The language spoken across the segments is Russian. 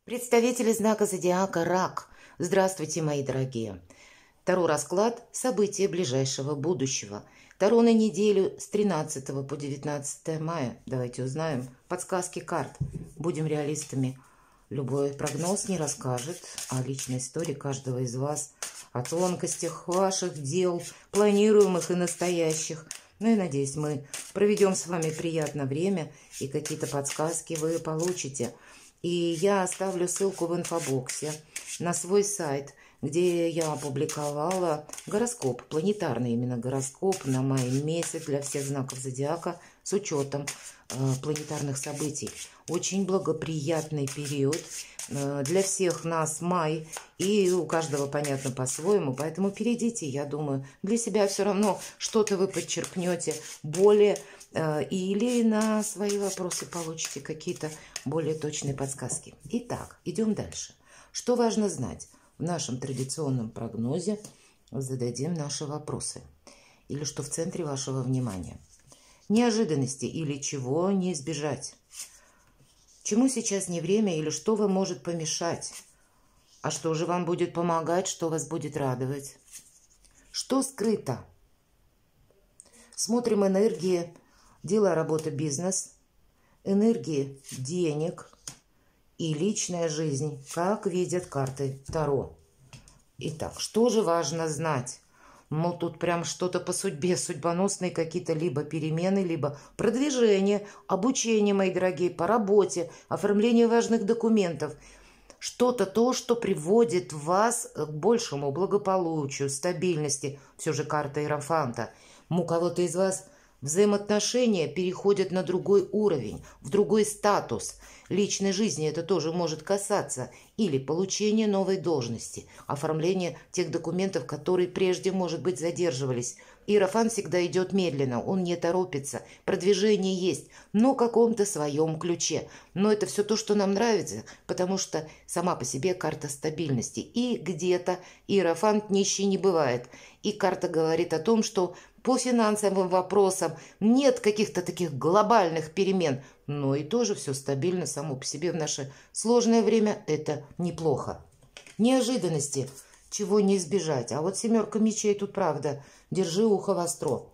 Представители знака зодиака Рак. Здравствуйте, мои дорогие. Таро расклад события ближайшего будущего. Таро на неделю с 13 по 19 мая. Давайте узнаем подсказки карт. Будем реалистами. Любой прогноз не расскажет о личной истории каждого из вас, о тонкостях ваших дел, планируемых и настоящих. Ну и надеюсь, мы проведем с вами приятное время, и какие-то подсказки вы получите. И я оставлю ссылку в инфобоксе на свой сайт, где я опубликовала гороскоп, планетарный именно гороскоп на май месяц для всех знаков зодиака с учетом планетарных событий. Очень благоприятный период для всех нас май, и у каждого понятно по-своему, поэтому перейдите, я думаю, для себя все равно что-то вы подчеркнете более, или на свои вопросы получите какие-то более точные подсказки. Итак, идем дальше. Что важно знать? В нашем традиционном прогнозе зададим наши вопросы. Или что в центре вашего внимания? Неожиданности или чего не избежать? Чему сейчас не время или что вам может помешать? А что же вам будет помогать, что вас будет радовать? Что скрыто? Смотрим энергии, дело, работа, бизнес, энергии денег и личная жизнь, как видят карты Таро. Итак, что же важно знать? Ну, тут прям что-то по судьбе, судьбоносные какие-то либо перемены, либо продвижение, обучение, мои дорогие, по работе, оформление важных документов. Что-то то, что приводит вас к большему благополучию, стабильности. Все же карта Иерофанта. У кого-то из вас взаимоотношения переходят на другой уровень, в другой статус. Личной жизни это тоже может касаться. Или получение новой должности, оформление тех документов, которые прежде, может быть, задерживались. Иерофант всегда идет медленно, он не торопится. Продвижение есть, но в каком-то своем ключе. Но это все то, что нам нравится, потому что сама по себе карта стабильности. И где-то Иерофант нищий не бывает. И карта говорит о том, что по финансовым вопросам нет каких-то таких глобальных перемен, но и тоже все стабильно само по себе в наше сложное время. Это неплохо. Неожиданности, чего не избежать. А вот семерка мечей тут правда. Держи ухо востро.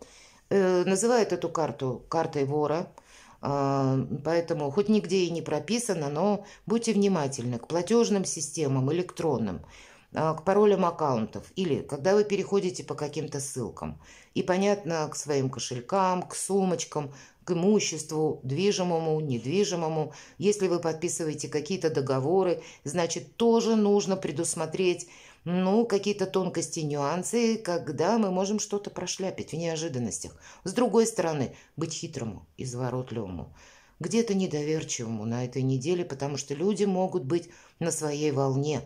Называют эту карту картой вора. Поэтому хоть нигде и не прописано, но будьте внимательны к платежным системам электронным, к паролям аккаунтов или когда вы переходите по каким-то ссылкам. И, понятно, к своим кошелькам, к сумочкам, к имуществу, движимому, недвижимому. Если вы подписываете какие-то договоры, значит, тоже нужно предусмотреть, какие-то тонкости, нюансы, когда мы можем что-то прошляпить в неожиданностях. С другой стороны, быть хитрому, изворотливому, где-то недоверчивому на этой неделе, потому что люди могут быть на своей волне.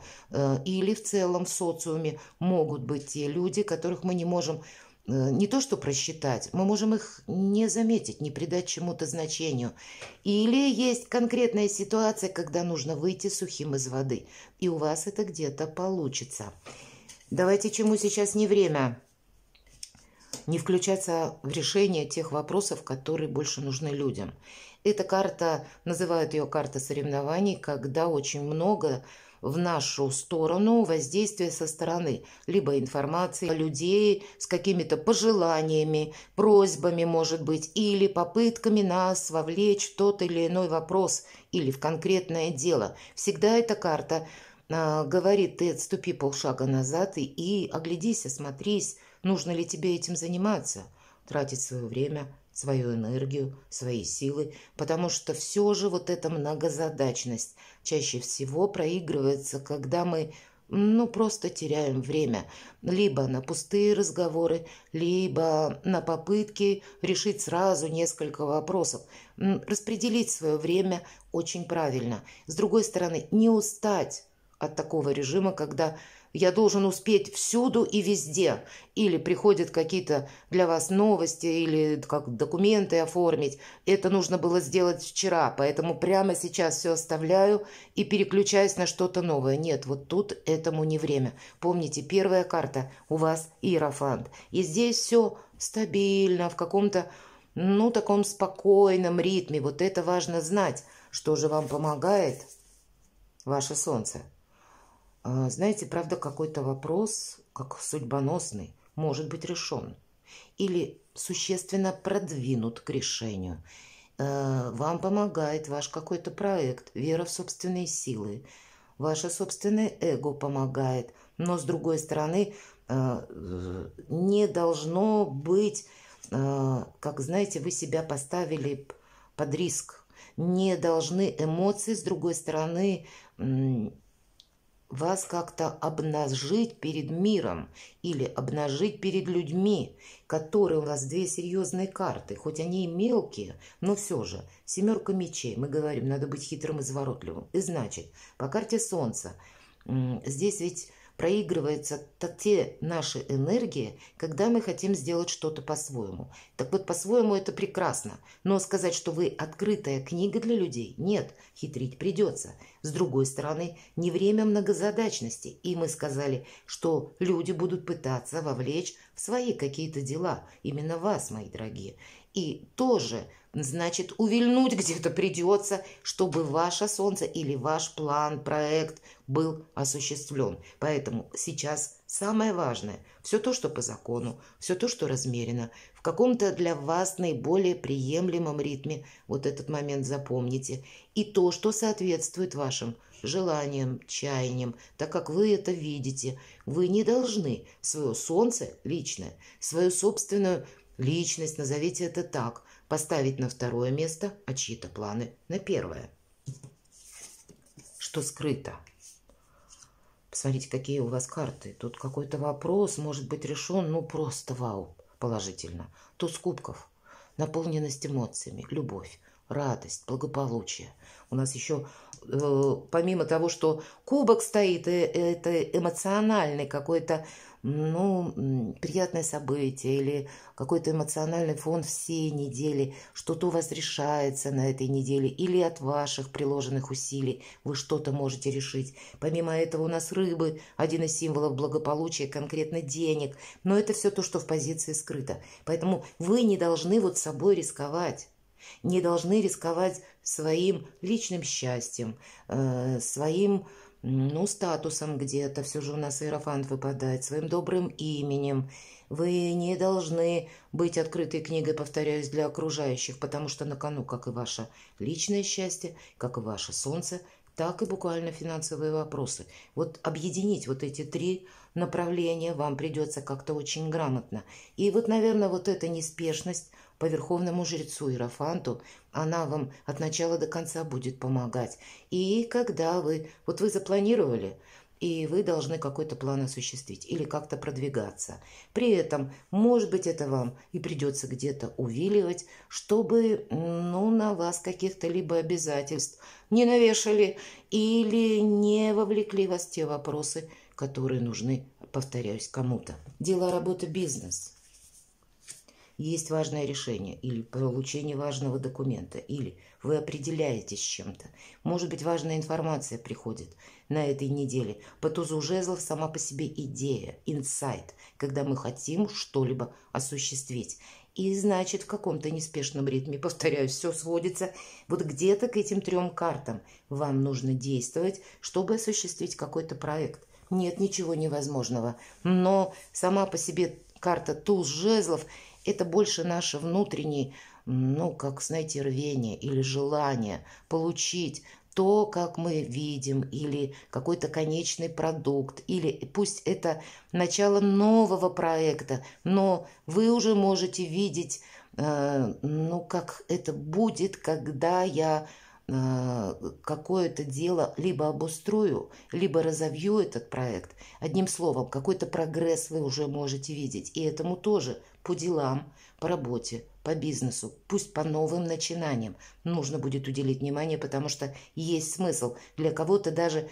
Или в целом в социуме могут быть те люди, которых мы не можем не то что просчитать, мы можем их не заметить, не придать чему-то значению. Или есть конкретная ситуация, когда нужно выйти сухим из воды, и у вас это где-то получится. Давайте, чему сейчас не время, не включаться в решение тех вопросов, которые больше нужны людям. Эта карта, называют ее карта соревнований, когда очень много в нашу сторону воздействия со стороны, либо информации людей с какими-то пожеланиями, просьбами, может быть, или попытками нас вовлечь в тот или иной вопрос или в конкретное дело. Всегда эта карта говорит: ты отступи полшага назад и оглядись, осмотрись, нужно ли тебе этим заниматься, тратить свое время, свою энергию, свои силы, потому что все же вот эта многозадачность чаще всего проигрывается, когда мы просто теряем время либо на пустые разговоры, либо на попытки решить сразу несколько вопросов. Распределить свое время очень правильно. С другой стороны, не устать от такого режима, когда я должен успеть всюду и везде. Или приходят какие-то для вас новости, или как документы оформить. Это нужно было сделать вчера, поэтому прямо сейчас все оставляю и переключаюсь на что-то новое. Нет, вот тут этому не время. Помните, первая карта у вас Иерофант. И здесь все стабильно, в каком-то, таком спокойном ритме. Вот это важно знать. Что же вам помогает? ваше Солнце. Знаете, правда, какой-то вопрос, как судьбоносный, может быть решен или существенно продвинут к решению. Вам помогает ваш какой-то проект, вера в собственные силы, ваше собственное эго помогает, но с другой стороны не должно быть, как знаете, вы себя поставили под риск. Не должны эмоции, с другой стороны, вас как-то обнажить перед миром или обнажить перед людьми, которые у вас две серьезные карты, хоть они и мелкие, но все же. Семерка мечей, мы говорим, надо быть хитрым и изворотливым. И значит, по карте Солнца, здесь ведь проигрываются те наши энергии, когда мы хотим сделать что-то по-своему. Так вот, по-своему это прекрасно. Но сказать, что вы открытая книга для людей, нет, хитрить придется. С другой стороны, не время многозадачности. И мы сказали, что люди будут пытаться вовлечь в свои какие-то дела. Именно вас, мои дорогие. И тоже, значит, увильнуть где-то придется, чтобы ваше Солнце или ваш план, проект был осуществлен. Поэтому сейчас самое важное – все то, что по закону, все то, что размерено, в каком-то для вас наиболее приемлемом ритме, вот этот момент запомните, и то, что соответствует вашим желаниям, чаяниям, так как вы это видите. Вы не должны свое Солнце личное, свою собственную личность, назовите это так, поставить на второе место, а чьи-то планы на первое. Что скрыто? Посмотрите, какие у вас карты. Тут какой-то вопрос может быть решен, ну просто вау, положительно. Туз кубков, наполненность эмоциями, любовь, радость, благополучие. У нас еще, помимо того, что кубок стоит, это эмоциональный какой-то, ну, приятное событие или какой-то эмоциональный фон всей недели, что-то у вас решается на этой неделе или от ваших приложенных усилий вы что-то можете решить. Помимо этого у нас рыбы, один из символов благополучия, конкретно денег, но это все то, что в позиции скрыто. Поэтому вы не должны вот собой рисковать. Не должны рисковать своим личным счастьем, своим, ну, статусом где-то, все же у нас иерофант выпадает, своим добрым именем. Вы не должны быть открытой книгой, повторяюсь, для окружающих, потому что на кону как и ваше личное счастье, как и ваше Солнце, так и буквально финансовые вопросы. Вот объединить вот эти три направления вам придется как-то очень грамотно. И вот, наверное, вот эта неспешность по верховному жрецу Иерофанту, она вам от начала до конца будет помогать. И когда вы запланировали, и вы должны какой-то план осуществить или как-то продвигаться. При этом, может быть, это вам и придется где-то увиливать, чтобы, ну, на вас каких-то либо обязательств не навешали или не вовлекли вас в те вопросы, которые нужны, повторяюсь, кому-то. Дело, работа, бизнес. Есть важное решение или получение важного документа, или вы определяетесь с чем-то. Может быть, важная информация приходит на этой неделе. По тузу жезлов сама по себе идея, инсайт, когда мы хотим что-либо осуществить. И значит, в каком-то неспешном ритме, повторяюсь, все сводится вот где-то к этим трем картам. Вам нужно действовать, чтобы осуществить какой-то проект. Нет ничего невозможного. Но сама по себе карта туз жезлов – это больше наше внутреннее, ну, как, знаете, рвение или желание получить то, как мы видим, или какой-то конечный продукт, или пусть это начало нового проекта, но вы уже можете видеть, ну, как это будет, когда я какое-то дело либо обустрою, либо разовью этот проект. Одним словом, какой-то прогресс вы уже можете видеть. И этому тоже по делам, по работе, по бизнесу, пусть по новым начинаниям нужно будет уделить внимание, потому что есть смысл. Для кого-то даже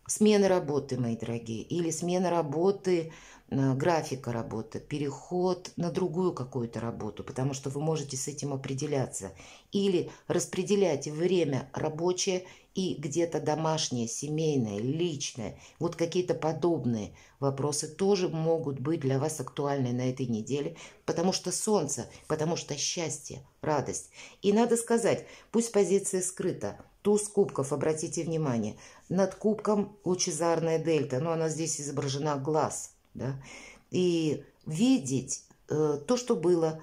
смена работы, мои дорогие, или смена работы, графика работы, переход на другую какую-то работу, потому что вы можете с этим определяться. Или распределять время рабочее и где-то домашнее, семейное, личное. Вот какие-то подобные вопросы тоже могут быть для вас актуальны на этой неделе, потому что Солнце, потому что счастье, радость. И надо сказать, пусть позиция скрыта, Туз кубков, обратите внимание. Над кубком лучезарная дельта, но она здесь изображена глаз. Да? И видеть то, что было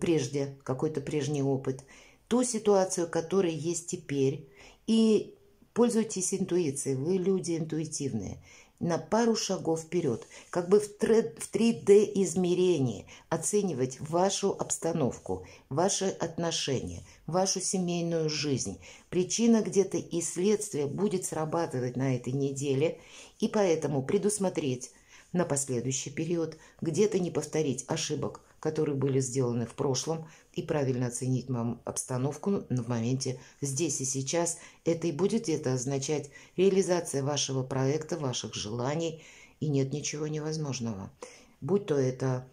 прежде, какой-то прежний опыт, ту ситуацию, которая есть теперь. И пользуйтесь интуицией, вы люди интуитивные. На пару шагов вперед, как бы в 3D измерении оценивать вашу обстановку, ваши отношения, вашу семейную жизнь. Причина где-то и следствие будет срабатывать на этой неделе, и поэтому предусмотреть на последующий период, где-то не повторить ошибок, которые были сделаны в прошлом, и правильно оценить обстановку в моменте здесь и сейчас. Это и будет где-то означать реализация вашего проекта, ваших желаний, и нет ничего невозможного. Будь то это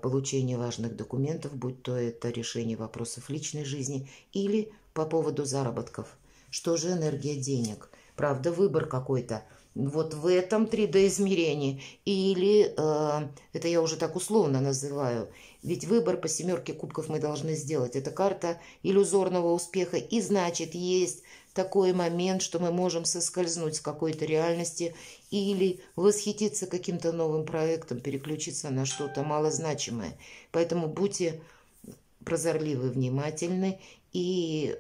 получение важных документов, будь то это решение вопросов личной жизни или по поводу заработков. Что же энергия денег? Правда, выбор какой-то. Вот в этом 3D-измерении. Или, это я уже так условно называю, ведь выбор по семерке кубков мы должны сделать. Это карта иллюзорного успеха. И значит, есть такой момент, что мы можем соскользнуть с какой-то реальности или восхититься каким-то новым проектом, переключиться на что-то малозначимое. Поэтому будьте прозорливы, внимательны и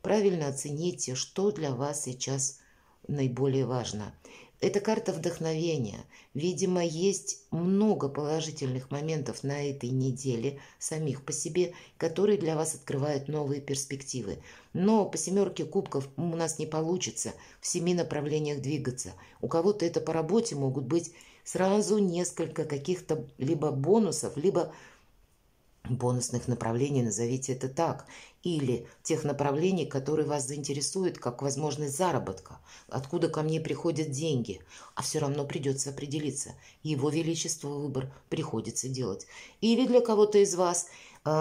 правильно оцените, что для вас сейчас наиболее важно. Это карта вдохновения. Видимо, есть много положительных моментов на этой неделе самих по себе, которые для вас открывают новые перспективы. Но по семерке кубков у нас не получится в 7 направлениях двигаться. У кого-то это по работе могут быть сразу несколько каких-то либо бонусов, либо бонусных направлений, назовите это так, или тех направлений, которые вас заинтересуют, как возможность заработка, откуда ко мне приходят деньги, а все равно придется определиться. Его Величество выбор приходится делать. Или для кого-то из вас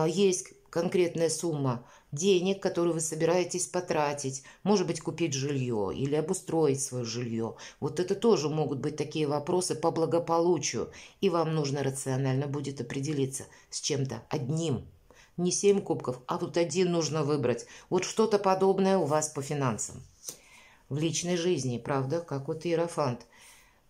есть конкретная сумма денег, которую вы собираетесь потратить, может быть, купить жилье или обустроить свое жилье. Вот это тоже могут быть такие вопросы по благополучию, и вам нужно рационально будет определиться с чем-то одним. Не 7 кубков, а вот один нужно выбрать. Вот что-то подобное у вас по финансам. В личной жизни, правда, как вот Иерофант,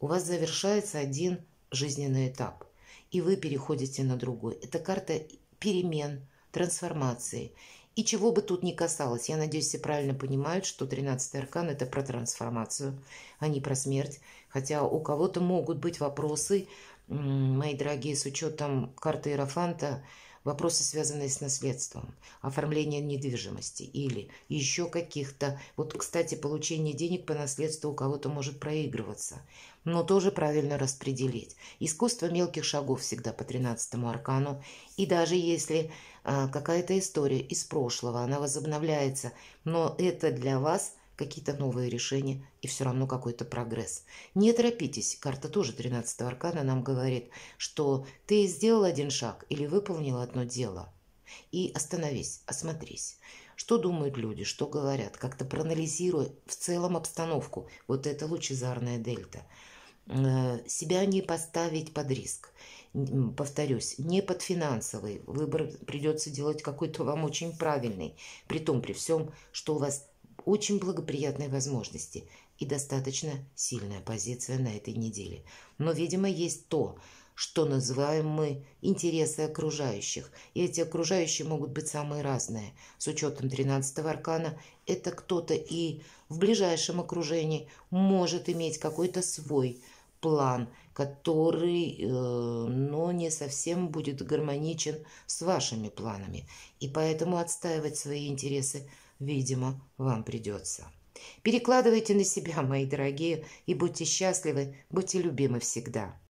у вас завершается один жизненный этап, и вы переходите на другой. Это карта перемен, трансформации. И чего бы тут ни касалось, я надеюсь, все правильно понимают, что 13-й аркан – это про трансформацию, а не про смерть. Хотя у кого-то могут быть вопросы, мои дорогие, с учетом карты Иерофанта, вопросы, связанные с наследством, оформлением недвижимости или еще каких-то. Вот, кстати, получение денег по наследству у кого-то может проигрываться, но тоже правильно распределить. Искусство мелких шагов всегда по 13-му аркану. И даже если какая-то история из прошлого, она возобновляется, но это для вас какие-то новые решения и все равно какой-то прогресс. Не торопитесь. Карта тоже 13-го аркана нам говорит, что ты сделал один шаг или выполнил одно дело. И остановись, осмотрись. Что думают люди, что говорят, как-то проанализируй в целом обстановку. Вот это лучезарная дельта. Себя не поставить под риск. Повторюсь, не под финансовый. Выбор придется делать какой-то вам очень правильный. Притом при всем, что у вас очень благоприятные возможности и достаточно сильная позиция на этой неделе. Но, видимо, есть то, что называем мы интересы окружающих. И эти окружающие могут быть самые разные. С учетом 13-го аркана это кто-то и в ближайшем окружении может иметь какой-то свой план, который, но не совсем будет гармоничен с вашими планами. И поэтому отстаивать свои интересы, видимо, вам придется. Перекладывайте на себя, мои дорогие, и будьте счастливы, будьте любимы всегда.